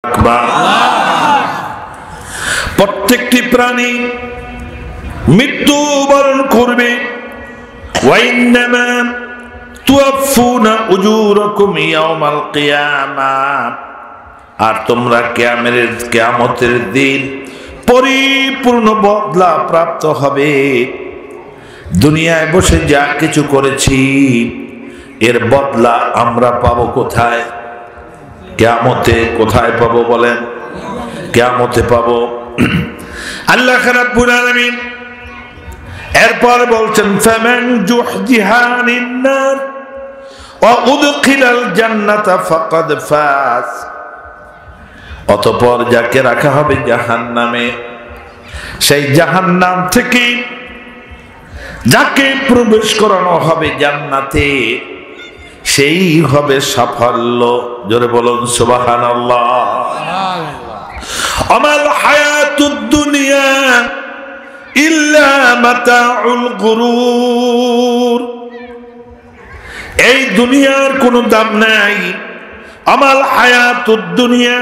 আকবার। প্রত্যেকটি প্রাণী মৃত্যু বরণ করবে। ওয়াইন্নামা তুওয়াফুনা উজুরাকুম ইয়াওমাল কিয়ামাহ, আর তোমরা কিয়ামতের দিন পরিপূর্ণ বদলা প্রাপ্ত হবে। দুনিয়ায় বসে যা কিছু করেছি এর বদলা আমরা পাবো কোথায়? কিয়ামতে। কোথায় পাবো বলেন? কিয়ামতে পাবো। আল্লাহ রাব্বুল আলামিন এরপর বলছেন ফামান জুহজিহা আনিন নার ওয়া উদখিলাল জান্নাতা ফাকাদ ফাজ। অতঃপর যাকে রাখা হবে জাহান্নামে, সেই জাহান্নাম থেকে যাকে প্রবেশ করানো হবে জান্নাতে, সেই হবে সাফল্য। জোরে বলুন সুবহানাল্লাহ। আমাল হায়াতুদ দুনিয়া ইল্লা মাতাউল গুরুর। এই দুনিয়ার কোনো দাম নাই। আমাল হায়াতুদ দুনিয়া,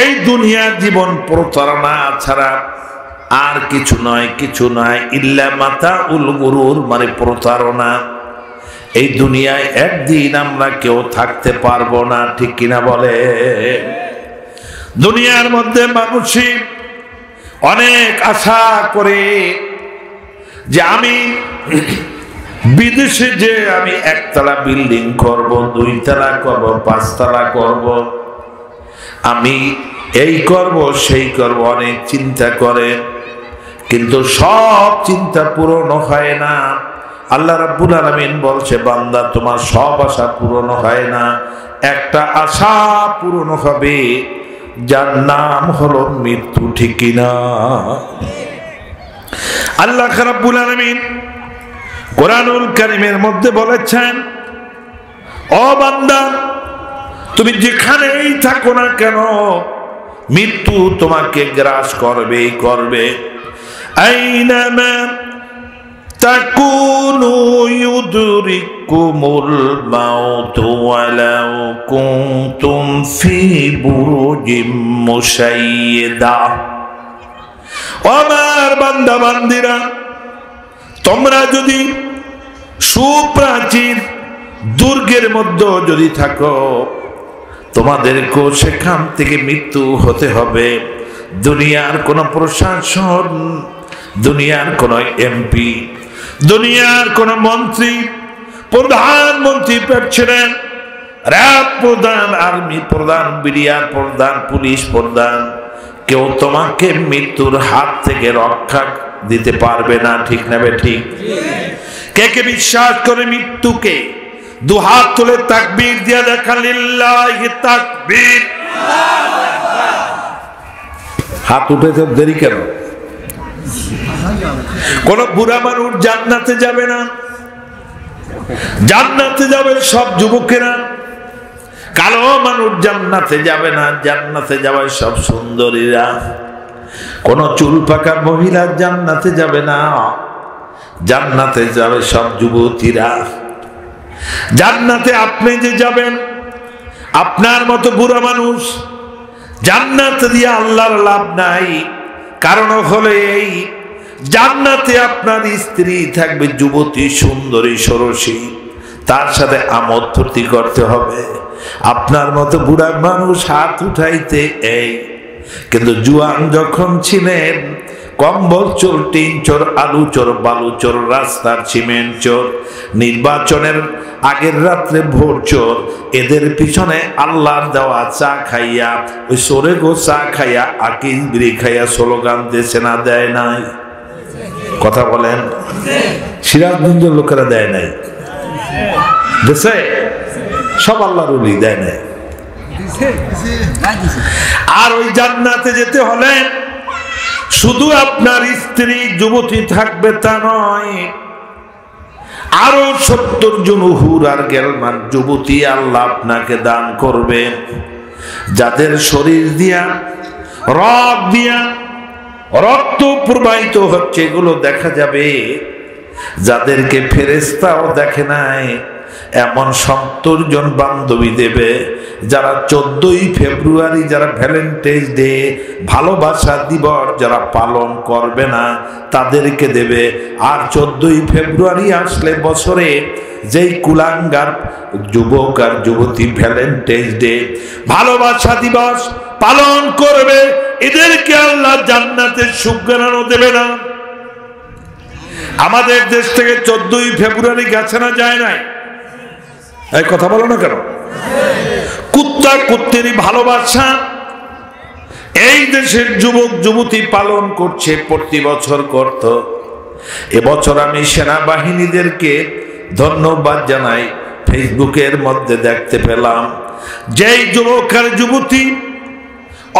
এই দুনিয়ার জীবন প্রতারণা ছাড়া আর কিছু নয়, কিছু নয়। ইল্লা মাতাউল গুরুর মানে প্রতারণা। এই দুনিয়ায় একদিন আমরা কেউ থাকতে পারবো না, ঠিক কিনা বলে? দুনিয়ার মধ্যে মানুষই অনেক আশা করে যে আমি বিদেশে যে আমি একতলা বিল্ডিং করব, দুইতলা করব, পাঁচতলা করব, আমি এই করব সেই করব, অনেক চিন্তা করে, কিন্তু সব চিন্তা পূরণ হয় না। আল্লাহ রাব্বুল আলামিন বলছে বান্দা তোমার সব আশা পূরণ হয় না, একটা আশা পূরণ হবে, যার নাম হলো মৃত্যু, ঠিক কিনা? আল্লাহ রাব্বুল আলামিন কোরআনুল কারীমের মধ্যে বলেছেন, ও বান্দা তুমি যেখানেই থাকো না কেন মৃত্যু তোমাকে গ্রাস করবেই করবে। আইনামা তাকুনু ইউদরিকুমুল মাউতু ওয়ালাউ কুনতুম ফি বুরুজিম মুশাইয়্যিদা। আমার বান্দা বান্দিরা, তোমরা যদি সুপ্রাচীর দুর্গের মধ্যে যদি থাকো, তোমাদেরকেও সেখান থেকে মৃত্যু হতে হবে। দুনিয়ার কোন প্রশাসন, দুনিয়ার কোন এমপি, দুনিয়ার কোন মন্ত্রী, প্রধানমন্ত্রী, প্রেসিডেন্ট, র্যাব প্রধান, আর্মি প্রধান, বিডিআর প্রধান, পুলিশ প্রধান, কেউ তোমাকে মৃত্যুর হাত থেকে রক্ষা দিতে পারবে না, ঠিক না ঠিক? কে কে বিশ্বাস করে মৃত্যুকে? দুহাত তুলে তাকবীর দিয়ে দেখান, লিল্লাহি তাকবীর। হাত উঠেছে দেরি কেন? কোন বুড়া মানুষ জান্নাতে যাবে না। জান্নাতে যাবে সব যুবকেরা। কালো মানুষ জান্নাতে যাবে না, জান্নাতে যাবে সব সুন্দরীরা। কোন চুল পাকা মহিলা জান্নাতে যাবে না, জান্নাতে যাবে সব যুবতীরা। জান্নাতে আপনি যে যাবেন, আপনার মতো বুড়া মানুষ জান্নাতে দিয়ে আল্লাহর লাভ নাই। কারণ হলো এই, জান্নাতে আপনার স্ত্রী থাকবে যুবতী, সুন্দরী, ষোড়শী, তার সাথে আমোদ ফুর্তি করতে হবে। আপনার মতো বুড়া মানুষ হাত উঠাইতে এই, কিন্তু জুয়ান যখন ছিলেন, কম্বল চোর, টিন চোর, আলু চোর, বালু চোর, রাস্তার সিমেন্ট চোর, নির্বাচনের আগের রাত্রে ভোর চোর, এদের পিছনে আল্লাহর দেওয়া চা খাইয়া, ওই সরে গো চা খাইয়া, আকিস বিড়ি খাইয়া স্লোগান দিয়েছে না, দেয় নাই? কথা বলেন। সিরাজগঞ্জের লোকেরা দেয় নাই, দেশে সব আল্লাহর ওলি, দেয় নাই। আর ওই জান্নাতে যেতে হলে শুধু আপনার স্ত্রী যুবতী থাকবে তা নয়, আরো 70 জন হুর আর গেলমান যুবতী আল্লাহ আপনাকে দান করবেন, যাদের শরীর দিয়া রগ দিয়া রক্ত প্রবাহিত হচ্ছে, এগুলো দেখা যাবে। যাদেরকে ফেরেশতাও দেখে নাই, এমন 70 জন বান্ধবী দেবে। যারা 14ই ফেব্রুয়ারি যারা ভ্যালেন্টাইন্স ডে ভালোবাসা দিবস যারা পালন করবে না তাদেরকে দেবে। আর 14ই ফেব্রুয়ারি আসলে বছরে যেই কুলাঙ্গার যুবক আর যুবতী ভ্যালেন্টাইন্স ডে ভালোবাসা দিবস পালন করবে এদেরকে আল্লাহ জান্নাতের সুগ্রাণও দেবে না। আমাদের দেশ থেকে 14ই ফেব্রুয়ারি গেছে না, যায় নাই? এই কথা বলো না কেন? কুত্তা কুত্তেরই ভালোবাসা এই দেশের যুবক যুবতী পালন করছে, প্রতি বছর করত। এবছর আমি সেনাবাহিনীদেরকে ধন্যবাদ জানাই। ফেসবুকের মধ্যে দেখতে পেলাম যেই যুবক আর যুবতী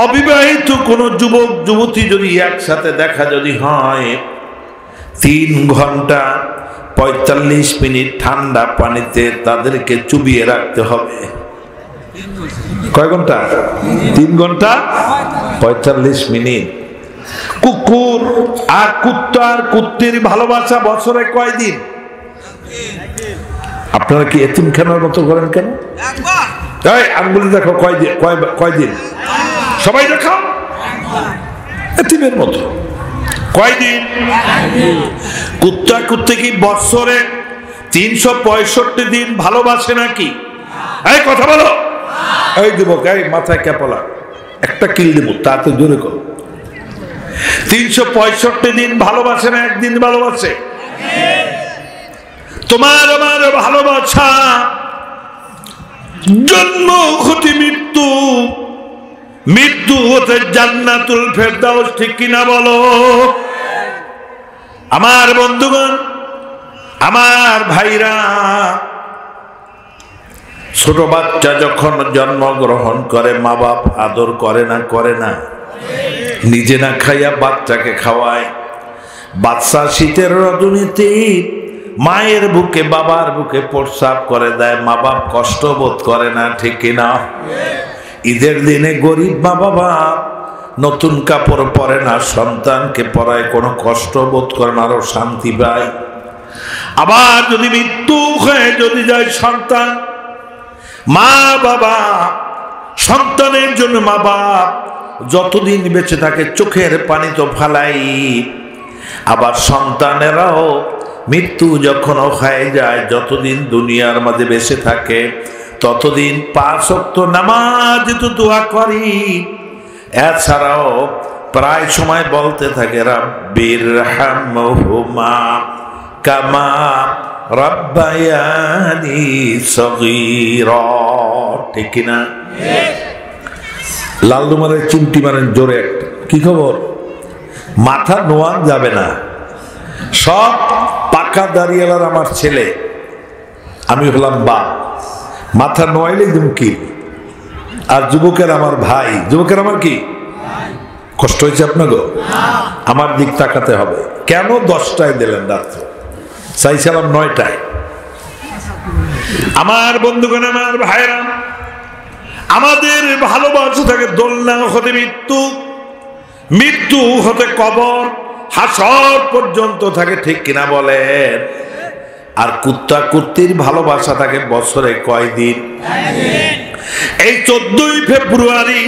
অবিবাহিত কোন যুবক যুবতী যদি একসাথে দেখা যদি হয় 3 ঘন্টা 45 মিনিট ঠান্ডা পানিতে তাদেরকে চুবিয়ে রাখতে হবে। কয় ঘন্টা? 3 ঘন্টা 45 মিনিট। কুকুর আর কুত্তার কুত্তির ভালোবাসা বছরে কয় দিন? আপনারা কি এতিমখানার মতো করেন কেন? আঙ্গুলি দেখো কয় দিন? সবাই দেখাও এতিমের মতো। কয়দিন? কুত্তা কুত্তে কি বছরে 365 দিন ভালোবাসে নাকি? এই কথা বলো। এই যুবক, এই মাথায় ক্যাপলা একটা কিল দেব, তাতে জোরে করো। 365 দিন ভালোবাসে না, একদিন ভালোবাসে? তোমার আমার ভালোবাসা জন্ম হতে মৃত্যু, মৃত্যু হতে জান্নাতুল ফেরদাউস, ঠিক কিনা বলো? আমার বন্ধুগণ, আমার ভাইরা, ছোট বাচ্চা যখন জন্মগ্রহণ করে মা বাপ আদর করে না? করে না? নিজে না খাইয়া বাচ্চাকে খাওয়ায়। বাচ্চা শীতের রজনীতে মায়ের বুকে বাবার বুকে প্রস্রাব করে দেয়, মা বাপ কষ্ট বোধ করে না? ঠিক কিনা? ঈদের দিনে গরিব মা বাবা নতুন কাপড় পরে না, সন্তানকে পরায়, কোনো কষ্ট বোধ করে না, আরো শান্তি পায়। আবার যদি মৃত্যু হয়ে যদি যায় সন্তান, মা বাবা সন্তানের জন্য মা বাপ যতদিন বেঁচে থাকে চোখের পানি তো ফালাই। আবার সন্তানেরাও মৃত্যু যখন হয়ে যায়, যতদিন দুনিয়ার মাঝে বেঁচে থাকে ততদিন 5 ওয়াক্ত নামাজ তো দোয়া করি। এছাড়াও প্রায় সময় বলতে থাকে রাব্বির হামহুমা কামা রাব্বায়ানি সগীরা, ঠিক না? লাল মারের চিমটি মারেন জোরে একটা। কি খবর? মাথা নোয়ান যাবে না। সব পাকা দাঁড়িয়েলার আমার ছেলে, আমি হলাম বাপ, মাথা নোয়াইলে কি? আর যুবকের আমার ভাই, যুবকের আমার কি কষ্ট হয়েছে আপনাকে? আমার দিক তাকাতে হবে। কেন 10টায় দিলেন রাত্রে? চাইছিলাম 9টায়। আমার বন্ধুগণ, আমার ভাইরা, আমাদের ভালোবাসা থাকে দোলনা হতে মৃত্যু, মৃত্যু হতে কবর, হাসর পর্যন্ত থাকে, ঠিক কিনা বলেন? আর কুত্তা কুত্তির ভালোবাসা থাকে বছরে কয়দিন? এই 14ই ফেব্রুয়ারি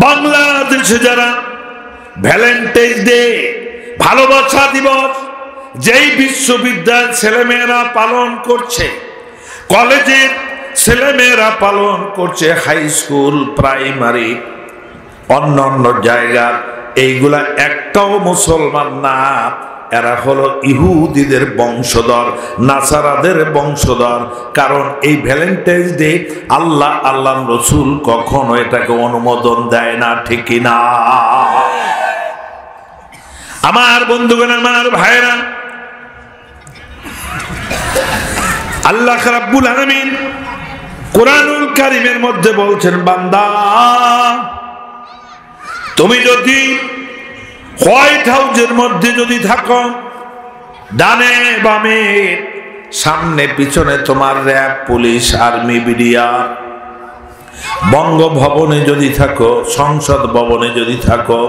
বাংলাদেশে যারা ভ্যালেন্টাইন্স ডে ভালোবাসা দিবস যেই বিশ্ববিদ্যালয়ের ছেলেমেয়েরা পালন করছে, কলেজের ছেলেমেয়েরা পালন করছে, হাই স্কুল, প্রাইমারি, অন্যান্য জায়গার, এইগুলা একটাও মুসলমান না। এরা হলো ইহুদিদের বংশধর, নাসারাদের বংশধর। কারণ এই ভ্যালেন্টাইন্স ডে আল্লাহ রসুল কখনো এটাকে অনুমোদন দেয় না, ঠিক না? আমার বন্ধুগণ, আমার ভাইরা, আল্লাহ রাব্বুল আলামিন কোরআনুল কারীমের মধ্যে বলছেন, বান্দা তুমি যদি হোয়াইট হাউসের মধ্যে যদি থাকো, ডানে বামে সামনে পিছনে তোমার র্যাব, পুলিশ, আর্মি, বিডিআ, বঙ্গভবনে যদি থাকো, সংসদ ভবনে যদি থাকো,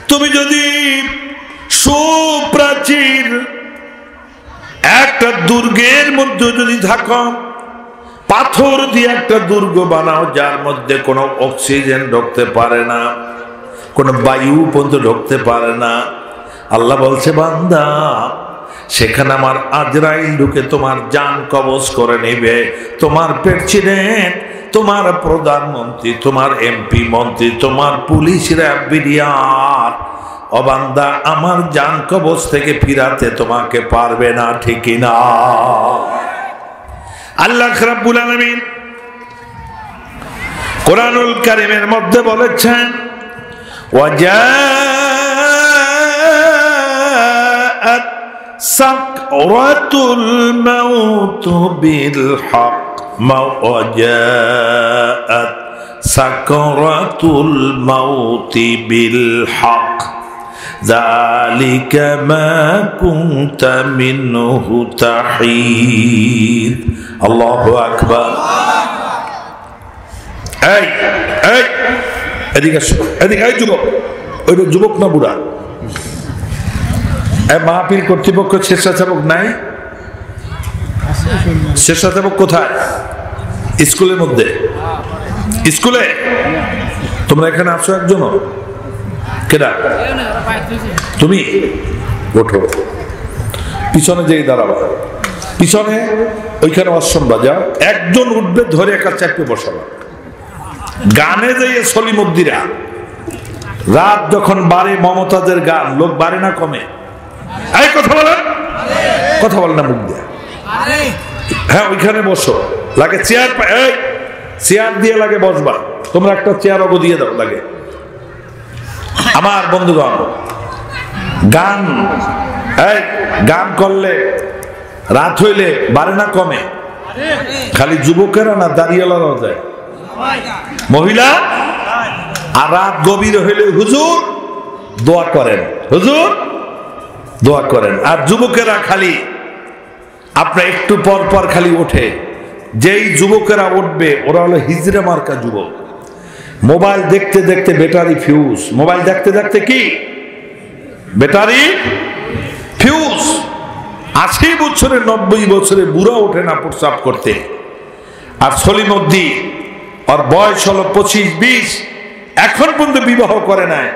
তুমি যদি সুপ্রাচীর একটা দুর্গের মধ্যে যদি থাকো, পাথর দিয়ে একটা দুর্গ বানাও যার মধ্যে কোনো অক্সিজেন ঢুকতে পারে না, কোনো বায়ু পর্যন্ত ঢুকতে পারে না। আল্লাহ বলছে বান্দা সেখানে আমার আজরাইল ঢুকে তোমার জান কবজ করে নেবে। তোমার প্রেসিডেন্ট, তোমার প্রধানমন্ত্রী, তোমার এমপি মন্ত্রী, তোমার পুলিশরা বিডিআর ও বান্দা আমার জান কবজ থেকে ফিরাতে তোমাকে পারবে না, ঠিক না? আল্লাহ রাব্বুল আলামিন কোরআনুল কারীমের মধ্যে বলেছেন ওয়াজাআত সাকরাতুল মাউত বিল হক, ওয়াজাআত সাকরাতুল মাউত বিল হক যালিকা মা কুনতা মিনহু তাহিদ। আল্লাহু আকবার। এই এই এদিকে আসো, এদিকে। এই যুবক, ওইটা যুবক না বুড়া? মাহফিল কর্তৃপক্ষ স্বেচ্ছাসেবক নাই? স্বেচ্ছাসেবক কোথায়? স্কুলের মধ্যে। স্কুলে তোমরা এখানে আসো একজন? কেডা? তুমি ওঠো, পিছনে যেই দাঁড়াবা, পিছনে ওইখানে অশ্বম বাজাও। একজন উঠবে, ধরে একা চারটে বসাবা। গানে যাইয়ে সলিমুদ্দিরা রাত যখন বাড়ে, মমতাজের গান, লোক বাড়ে না কমে? এই কথা বলেন, কথা বলেন না মুখ দিয়ে। হ্যাঁ ওইখানে বসো, লাগে চেয়ার, এই চেয়ার দিয়ে লাগে বসবা। তোমরা একটা চেয়ার অগো দিয়ে দাও লাগে। আমার বন্ধুগণ, গান, এই গান করলে রাত হইলে বাড়ে না কমে? খালি যুবকেরা না, দাঁড়িয়েলারাও যায়, মহিলা। আর রাত গভীর হইলে হুজুর দোয়া করেন, হুজুর দোয়া করেন। আর যুবকেরা খালি আপনার একটু পর পর খালি ওঠে। যেই যুবকেরা উঠবে ওরা হলো হিজড়ে মার্কা যুবক। মোবাইল দেখতে দেখতে ব্যাটারি ফিউজ, মোবাইল দেখতে দেখতে কি ব্যাটারি ফিউজ। 80 বছরে 90 বছরে বুড়া ওঠে না প্রস্রাব করতে। আর সলিমুদ্দি ওর বয়স হলো 25-20, এখন পর্যন্ত বিবাহ করে নাই,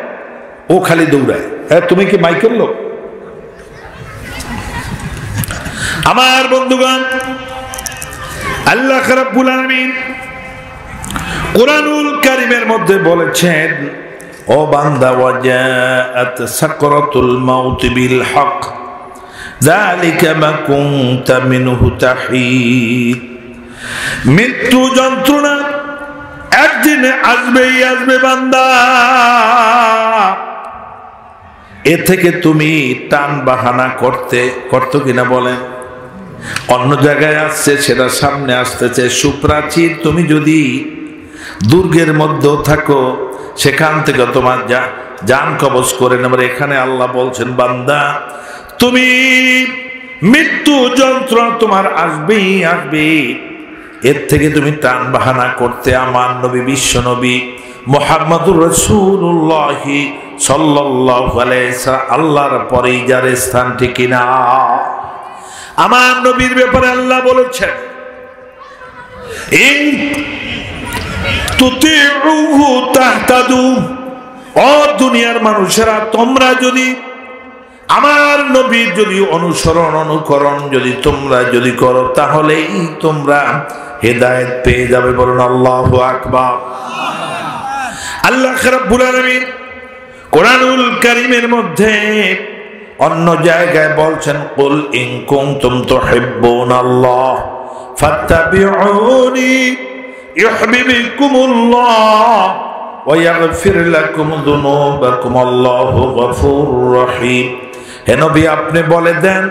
ও খালি দৌড়ায়। হ্যাঁ তুমি কি মাইকেল লোক? আমার বন্ধুগণ, আল্লাহ রাব্বুল আলামিন কুরআনুল কারীমের মধ্যে বলেছেন ও বান্দা ওয়াজাআত সাকরাতুল মাউত বিল হক যালিকা মা কুনতা মিনহু তাহিদ। মৃত্যু যন্ত্রণা একদিন আসবেই আসবে বান্দা, এ থেকে তুমি টান বাহানা করতো কিনা বলেন? অন্য জায়গায় আসছে, সেটা সামনে আসতেছে সুপ্রাচীর। তুমি যদি দুর্গের মধ্যে থাকো, সেখান থেকে তোমার জান কবজ করে নেবার। এখানে আল্লাহ বলছেন বান্দা তুমি মৃত্যু যন্ত্রণা তোমার আসবেই আসবে, এর থেকে তুমি টান বাহানা করতে আমার নবী, বিশ্ব নবী মুহাম্মদুর রাসূলুল্লাহ সাল্লাল্লাহু আলাইহি ওয়াসাল্লাম আল্লাহর পরেই যার স্থান, ঠিক না? আমার নবীর ব্যাপারে আল্লাহ বলেছেন ইন তুতিউহু তাহতাদু। ও দুনিয়ার মানুষেরা, তোমরা যদি আমার নবীর যদি অনুসরণ অনুকরণ যদি তোমরা যদি করো, তাহলেই তোমরা হেদায়েত পেয়ে যাবে। বলুন আল্লাহু আকবার। আল্লাহ রাব্বুল আলামিন কোরআনুল কারীমের মধ্যে অন্য জায়গায় বলছেন কুল ইন কুনতুম তুহিব্বুনাল্লাহ ফাত্তাবিউনি ইউহিব্বুকুমুল্লাহ ওয়া ইয়াগফির লাকুম যুনুবাকুম আল্লাহু গফুরুর রহিম। হে নবী, আপনি বলে দেন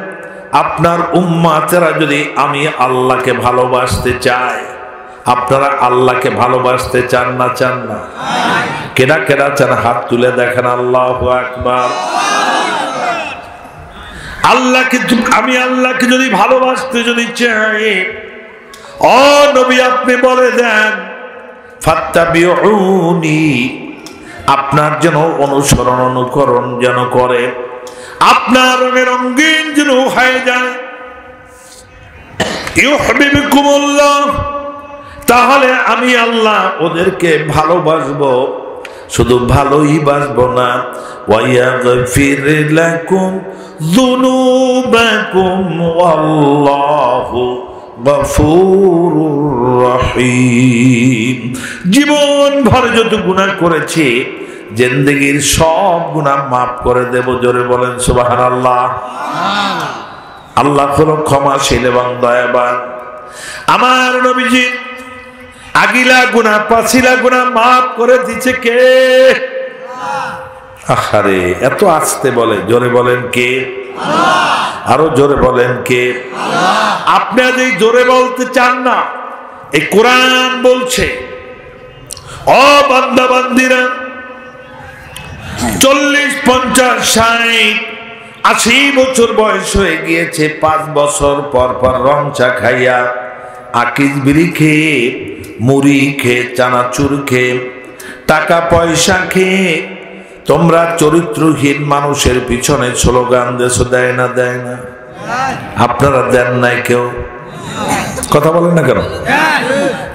আপনার উম্মতেরা যদি আমি আল্লাহকে ভালোবাসতে চাই, আপনারা আল্লাহকে ভালোবাসতে চান না? চান না? কেডা কেডা চান? হাত তুলে দেখেন। আল্লাহু আকবার। আল্লাহকে, আমি আল্লাহকে যদি ভালোবাসতে যদি চাই, ও নবী আপনি বলে দেন ফাত্তাবিউনি, আপনার যেন অনুসরণ অনুকরণ যেন করে, আপনার রঙের রঙিন যেন হয়ে যায়। ইউহিব্বুকুমুল্লাহ, তাহলে আমি আল্লাহ ওদেরকে ভালোবাসবো, শুধু ভালোই বাসবো না, ওয়ায়াগফির লাকুম যুনুবাকুম ওয়াল্লাহু গফুরুর রহিম। জীবন ভর যত গুনাহ করেছি জিন্দেগীর সব গুনাহ মাফ করে দেব। জোরে বলেন সুবহানাল্লাহ। আল্লাহ হলো ক্ষমাশীল এবং দয়াবান। আমার নবীজি আগিলা গুনাহ পাছিলা গুনাহ মাফ করে দিচ্ছে কে? আহারে এত আস্তে বলে, জোরে বলেন কে? আরো জোরে বলেন কে? আপনি আজ এই জোরে বলতে চান না, এই কোরআন বলছে ও বান্দা বান্দিরা, 40, 50, 60, 80 বছর বয়স হয়ে গিয়েছে, 5 বছর পর পর রং চা খাইয়া, আকিস বিড়ি খেয়ে, মুড়ি খেয়ে, চানাচুর খেয়ে, টাকা পয়সা খেয়ে তোমরা চরিত্রহীন মানুষের পিছনে স্লোগান দেশো। দেয় না? দেয় না? আপনারা দেন নাই কেউ? কথা বলেন না কেন?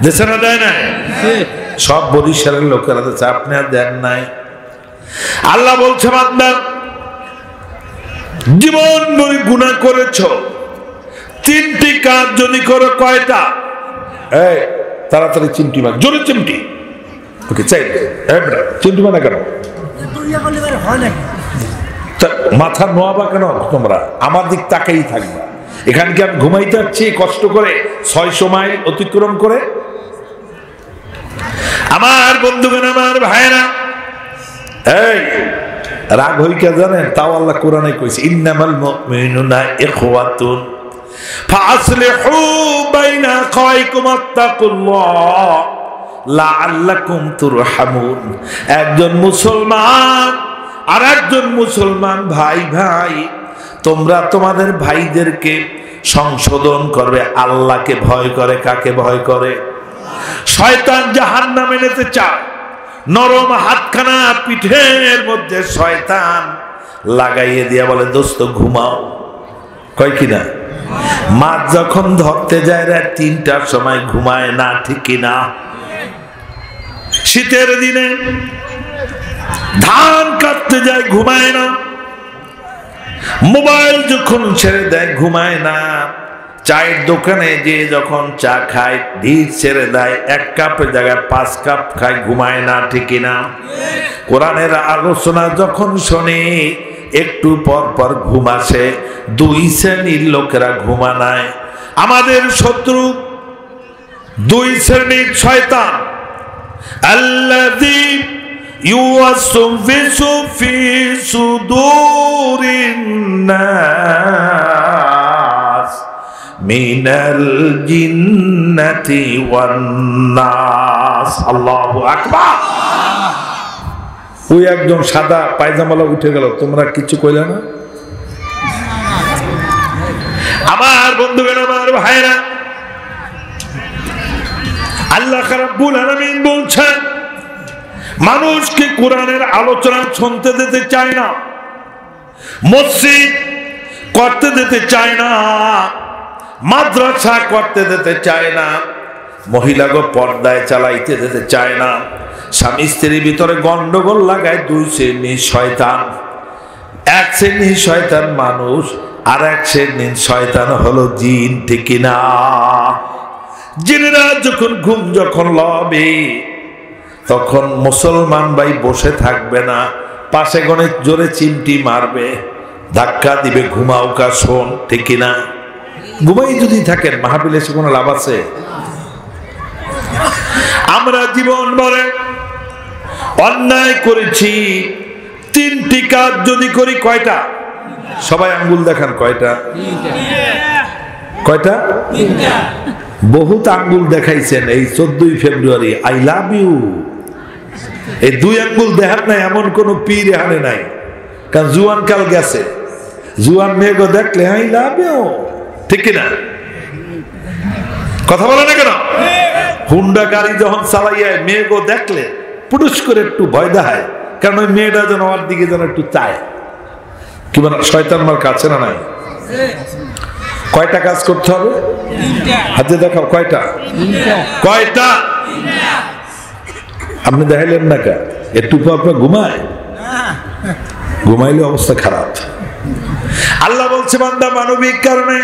দেশে না দেয় না? সব বরিশালের লোকেরা দেশে, আপনি আর দেন নাই। আল্লাহ বলছে বান্দা জীবন ভরি গুনাহ করেছ, 3টি কাজ যদি করো, কয়টা? এই তাড়াতাড়ি চিমটি মার, জোরে চিমটি। ওকে চাই চিমটি মানা কেন? মাথা নোয়াবা কেন তোমরা? আমার দিক তাকাই থাকবা। এখানকে আমি ঘুমাইতে যাচ্ছি কষ্ট করে 600 মাইল অতিক্রম করে। আমার বন্ধুগণ, আমার ভাইরা, এই রাগ হইকে জানেন? তাও আল্লাহ কোরআনে কইছে ইন্নামাল মুমিনুনা ইখওয়াতুন ফাসলিহু বাইনা আখাইকুম ওয়াত্তাকুল্লাহ লাআল্লাকুম তুরহামুন। একজন মুসলমান আর একজন মুসলমান ভাই ভাই, তোমরা তোমাদের ভাইদেরকে সংশোধন করবে। আল্লাহকে ভয় করে। কাকে ভয় করে? শয়তান জাহান্নামে নিতে চায়। নরম হাতখানা পিঠের মধ্যে শয়তান লাগাইয়ে দিয়া বলে দোস্ত ঘুমাও, কয় কিনা? মাছ যখন ধরতে যায় রাত 3টার সময় ঘুমায় না, ঠিক কিনা? শীতের দিনে ধান কাটতে যায় ঘুমায় না, মোবাইল যখন ছেড়ে দেয় ঘুমায় না, চায়ের দোকানে যে যখন চা খায় ঢিল ছেড়ে দেয়, 1 কাপের জায়গায় 5 কাপ খায়, ঘুমায় না, ঠিক কিনা? কোরআনের আলোচনা যখন শোনে একটু পর পর ঘুম আসে। 2 শ্রেণীর লোকেরা ঘুমানায়। আমাদের শত্রু 2 শ্রেণীর শয়তান। আল্লাযী ইউওয়াসওয়িসু ফি সুদুরিন নাস মিনাল জিন্নাতি ওয়ান নাস। আল্লাহু আকবার। ওই একজন সাদা পায়জামালা উঠে গেল, তোমরা কিছু কইলে না? আমার বন্ধুগণ, আমার ভাইরা, আল্লাহ রাব্বুল আলামিন বলছেন মানুষকে কোরআনের আলোচনা শুনতে দিতে চায় না, মসজিদ করতে দিতে চায় না, মাদ্রাসা করতে দিতে চায় না, মহিলাকে পর্দায় চালাইতে দিতে চায় না, স্বামী স্ত্রীর ভিতরে গন্ডগোল লাগায়। 2 শ্রেণীর শয়তান। 1 শ্রেণীর শয়তান মানুষ, আর 1 শ্রেণীর শয়তান হলো জিন, ঠিক কিনা? জিনেরা যখন ঘুম যখন লবে, তখন মুসলমান ভাই বসে থাকবে না, পাশে গনে জোরে চিমটি মারবে, ধাক্কা দিবে, ঘুমাও কা শোন, ঠিক কিনা? ঘুমাই যদি থাকেন মাহফিলে এসে কোনো লাভ আছে? আমরা জীবন ভরে অন্যায় করেছি, 3টি কাজ যদি করি, কয়টা? সবাই আঙ্গুল দেখান, কয়টা? কয়টা? বহুত আঙ্গুল দেখাইছেন। এই 14 ফেব্রুয়ারি আই লাভ ইউ, এই 2 আঙ্গুল দেখার নাই এমন কোন পীর এখানে নাই। কারণ জুয়ান কাল গেছে, জুয়ান মেয়েকে দেখলে আই লাভ ইউ, ঠিক কিনা? কথা বলে না কেন? হুন্ডা গাড়ি যখন চালাইয়া মেয়েকে দেখলে পুরুষ করে একটু ভয় দেখায়, কারণ ওই মেয়েটা যেন আমার দিকে যেন একটু চায়। কি বলে? শয়তান মার কাছে না নাই? কয়টা কাজ করতে হবে? হাতে দেখাও কয়টা? কয়টা? আপনি দেখাইলেন না কা? একটু পর পর ঘুমায়, ঘুমাইলে অবস্থা খারাপ। আল্লাহ বলছে বান্দা মানবিক কারণে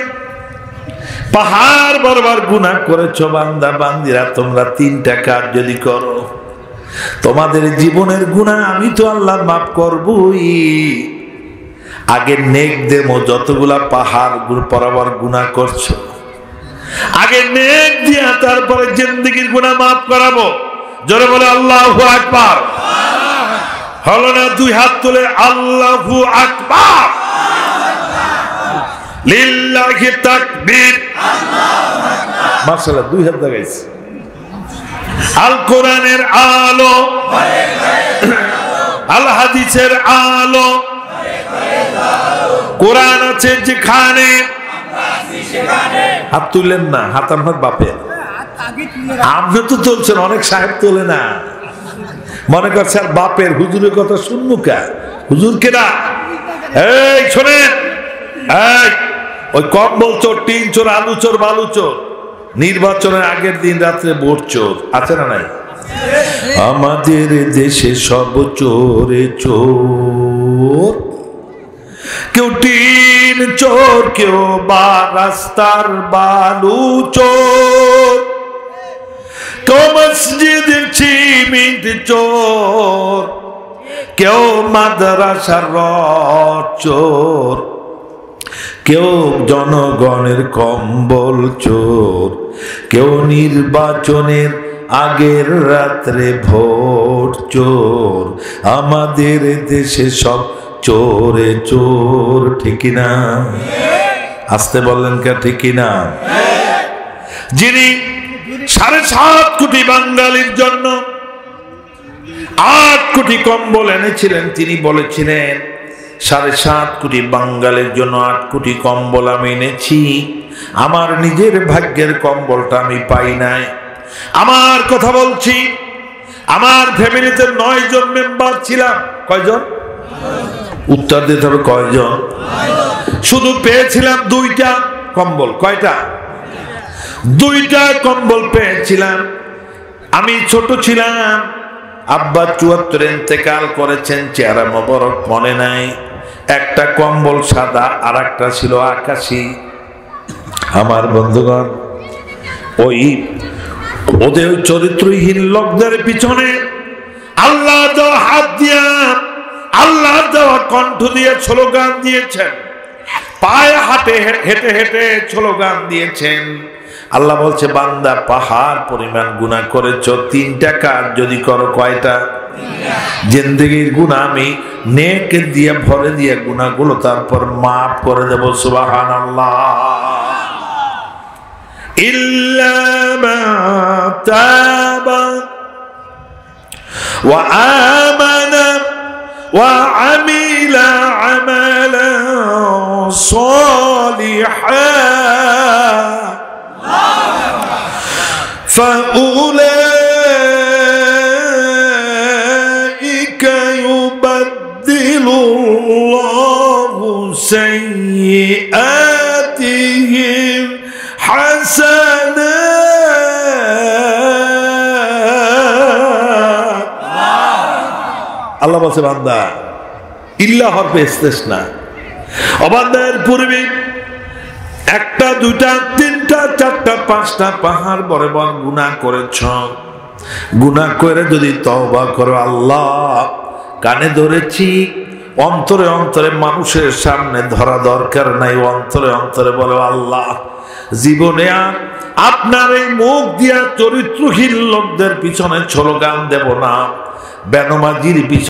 পাহাড় বরাবর গুনাহ করেছো বান্দা বান্দিরা, তোমরা 3টা কাজ যদি করো তোমাদের জীবনের গুনাহ আমি তো আল্লাহ মাফ করবই। আগে নেক দেবো, যতগুলা পাহাড় বরাবর গুনাহ করছো আগে নেক দিয়া তারপরে জিন্দেগির গুনাহ মাফ করাবো। জোরে বলে আল্লাহু আকবার। হলো না? 2 হাত তুলে আল্লাহু আকবার, লিল্লাহি তাকবীর। মাশাআল্লাহ 2 হাত লাগাইছে। আল কোরআনের আলো, আল হাদিসের আলো, কোরআন আছে যেখানে হাত তুললেন না, হাত আপনার বাপের। আপনি তো তুলছেন, অনেক সাহেব তোলে না, মনে করছে আর বাপের। হুজুরের কথা শুনবো কা? হুজুর কেনা? এই শোনেন, ওই কম্বল চোর, টিন চোর, আলু চোর, বালু চোর, নির্বাচনের আগের দিন রাত্রে ভোট চোর আছে না নাই? আমাদের দেশে সব চোরে চোর, কেউ টিন চোর, কেউ বা রাস্তার বালু চোর, কেউ মসজিদের সিমেন্ট চোর, কেউ মাদ্রাসার রড চোর, কেউ জনগণের কম্বল চোর, কেউ নির্বাচনের আগের রাত্রে ভোট চোর। আমাদের দেশে সব চোরে চোর, ঠিক না? আসতে বললেন কে? ঠিক না? যিনি 7.5 কোটি বাঙালির জন্য 8 কোটি কম্বল এনেছিলেন, তিনি বলেছিলেন 7.5 কোটি বাঙালির জন্য 8 কোটি কম্বল আমি এনেছি। আমার নিজের ভাগ্যের কম্বলটা আমি পাই নাই। আমার কথা বলছি, আমার ফ্যামিলিতে 9 জন মেম্বার ছিলাম। কয়জন? উত্তর দিতে হবে, কয়জন? শুধু পেয়েছিলাম 2টা কম্বল। কয়টা? 2টা কম্বল পেয়েছিলাম। আমি ছোট ছিলাম, আব্বা 74 ইন্তেকাল করেছেন, চেহারা মোবারক মনে নাই। একটা কম্বল সাদা, আর একটা ছিল আকাশী। আমার বন্ধুগণ, ওদের চরিত্রহীন লোকদের পিছনে আল্লাহ দেওয়া হাত দিয়া, আল্লাহ দেওয়া কণ্ঠ দিয়ে স্লোগান দিয়েছেন, পায়ে হাঁটে হেঁটে হেঁটে স্লোগান দিয়েছেন। আল্লাহ বলছে বান্দা পাহাড় পরিমাণ গুনাহ করেছো, 3টা কাজ যদি করো। কয়টা? জিন্দেগির গুনাহ আমি নেক দিয়ে ভরে দিয়ে গুনাহগুলো তারপর মাফ করে দেব। সুবহানাল্লাহ। ইল্লা মা তাবা ওয়া আমানা ওয়া আমিলা আমালান সালিহান فأولئك يبدل الله سيئاتهم حسنات। আল্লাহ বলছে বান্দা ইল্লা হরফে ইস্তেসনা। অবান্দার পূর্বে 1টা 2টা 3টা 4টা 5টা পাহাড় বরাবর গুনাহ করেছ। গুনাহ করে যদি তওবা করো, আল্লাহ কানে ধরেছি, অন্তরে অন্তরে মানুষের সামনে ধরা দরকার নাই, অন্তরে অন্তরে বলো আল্লাহ জীবনে আর আপনার এই মুখ দিয়া চরিত্রহীন লোকদের পিছনে স্লোগান দেব না, বেনমাজির পিছনে